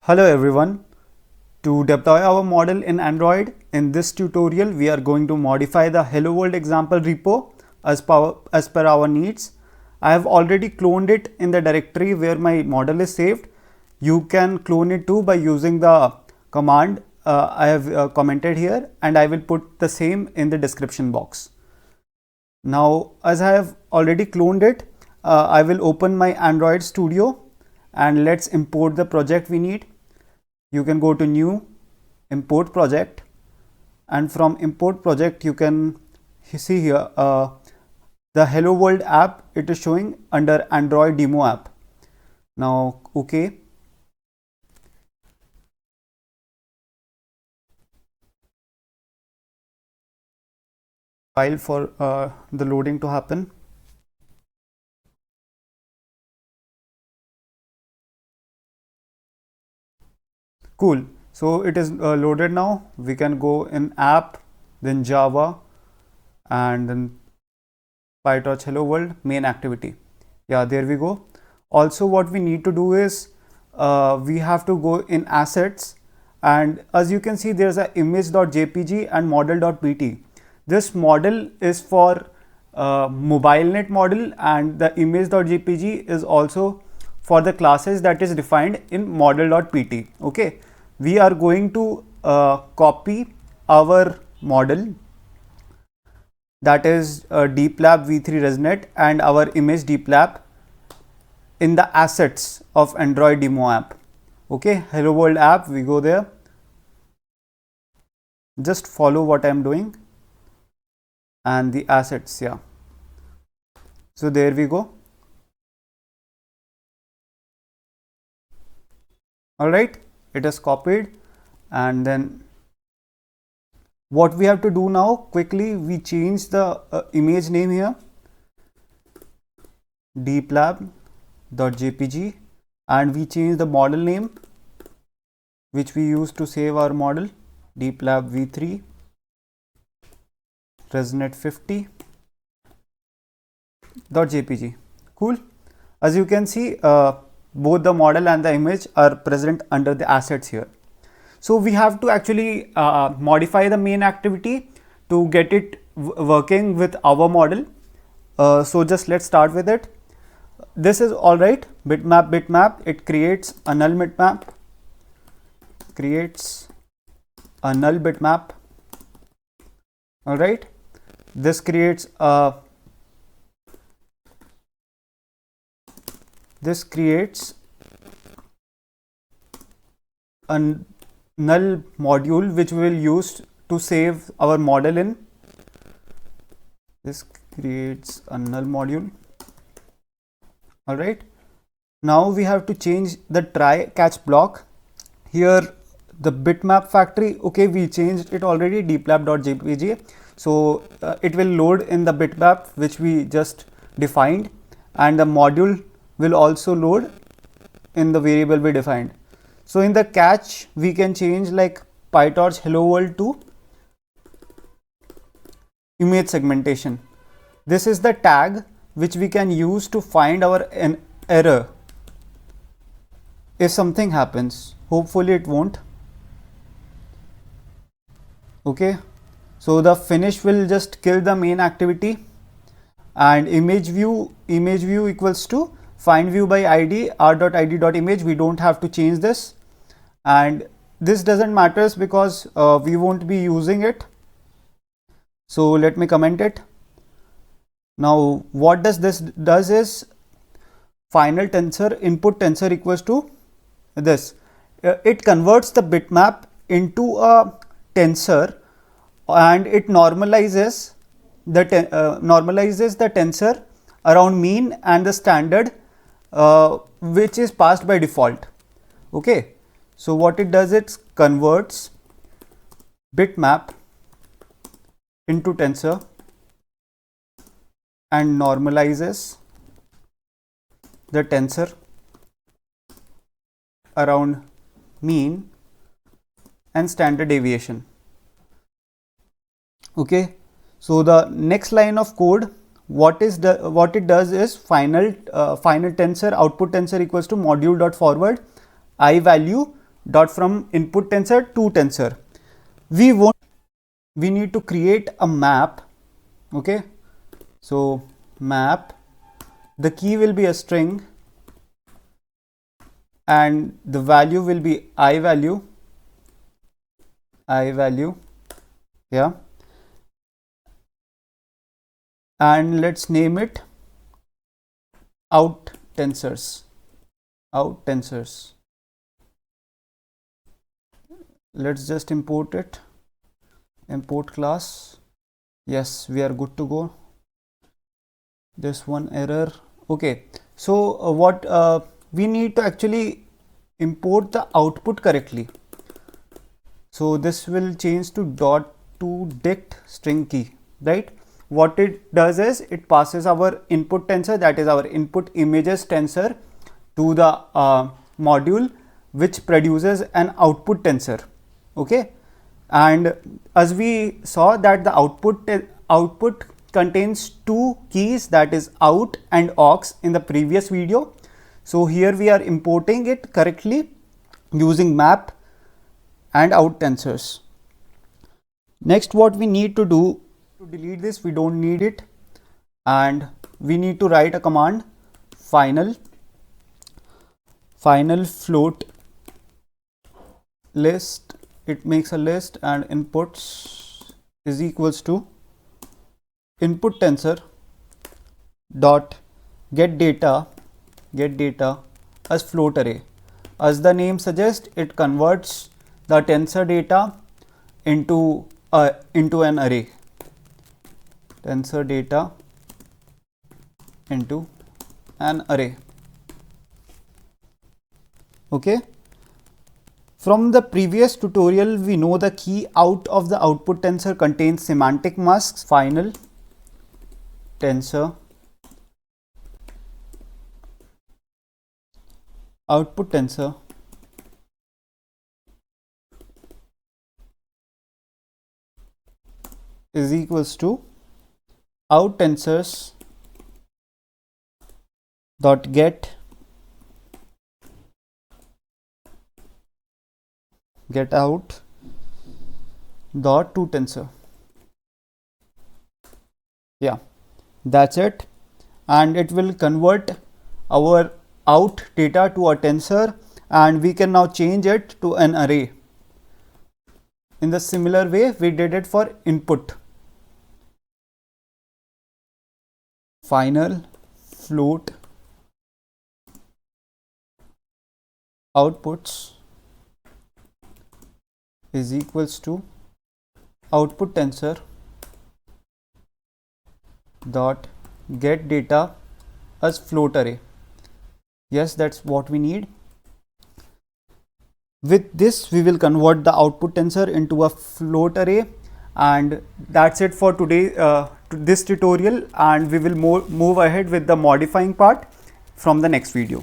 Hello everyone. To deploy our model in Android, in this tutorial we are going to modify the Hello World example repo as per our needs. I have already cloned it in the directory where my model is saved. You can clone it too by using the command I have commented here, and I will put the same in the description box. Now, as I have already cloned it, I will open my Android Studio and let's import the project we need. You can go to new, import project, and from import project you can see here the Hello World app. It is showing under Android demo app. Now OK. While for the loading to happen. Cool. So it is loaded now. We can go in app, then Java, and then PyTorch Hello World main activity. Yeah, there we go. Also, what we need to do is we have to go in assets, and as you can see, there's a image.jpg and model.pt. This model is for MobileNet model, and the image.jpg is also for the classes that is defined in model.pt. Okay, we are going to copy our model, that is DeepLab v3 ResNet, and our image DeepLab in the assets of Android demo app. Okay, Hello World app, we go there. Just follow what I am doing, and the assets. Yeah, so there we go. All right, it is copied, and then what we have to do now, quickly we change the image name here, deeplab.jpg, and we change the model name which we use to save our model, deeplab v3 resnet 50.jpg. Cool. As you can see, both the model and the image are present under the assets here. So we have to actually modify the main activity to get it working with our model. So just let's start with it. This is all right. Bitmap. It creates a null bitmap. All right. This creates a null module which we will use to save our model in. This creates a null module. All right. Now we have to change the try catch block. Here the bitmap factory, okay, we changed it already, deeplab.jpg. So it will load in the bitmap which we just defined, and the module will also load in the variable we defined. So in the catch we can change like PyTorch Hello World to image segmentation. This is the tag which we can use to find our error if something happens. Hopefully it won't. Okay, so the finish will just kill the main activity, and image view equals to find view by id r.id.image. We don't have to change this, and this doesn't matters because we won't be using it. So let me comment it. Now what does this does is final tensor input tensor equals to this. It converts the bitmap into a tensor, and it normalizes the tensor around mean and the standard which is passed by default. Okay, so what it does, it converts bitmap into tensor and normalizes the tensor around mean and standard deviation. Okay, so the next line of code, what it does is final tensor output tensor equals to module.forward I value dot from input tensor to tensor. We need to create a map. Okay, so map, the key will be a string and the value will be I value, yeah, and let's name it out tensors. Let's just import it, import class. Yes, we are good to go. Just one error. Okay, so what we need to actually import the output correctly. So this will change to dot to dict string key, right? What it does is it passes our input tensor, that is our input images tensor, to the module which produces an output tensor. Okay, and as we saw that the output contains two keys, that is out and aux in the previous video. So here we are importing it correctly using map and out tensors. Next, what we need to do to delete this, we don't need it, and we need to write a command final float list. It makes a list and inputs is equals to input tensor dot get data as float array. As the name suggests, it converts the tensor data into an array. Tensor data into an array. Okay. From the previous tutorial, we know the key out of the output tensor contains semantic masks. Final tensor output tensor is equals to out tensors dot get out dot to tensor. Yeah, that's it, and it will convert our out data to a tensor, and we can now change it to an array in the similar way we did it for input. Final float outputs is equals to output tensor dot get data as float array. Yes, that's what we need. With this, we will convert the output tensor into a float array, and that's it for today, this tutorial, and we will move ahead with the modifying part from the next video.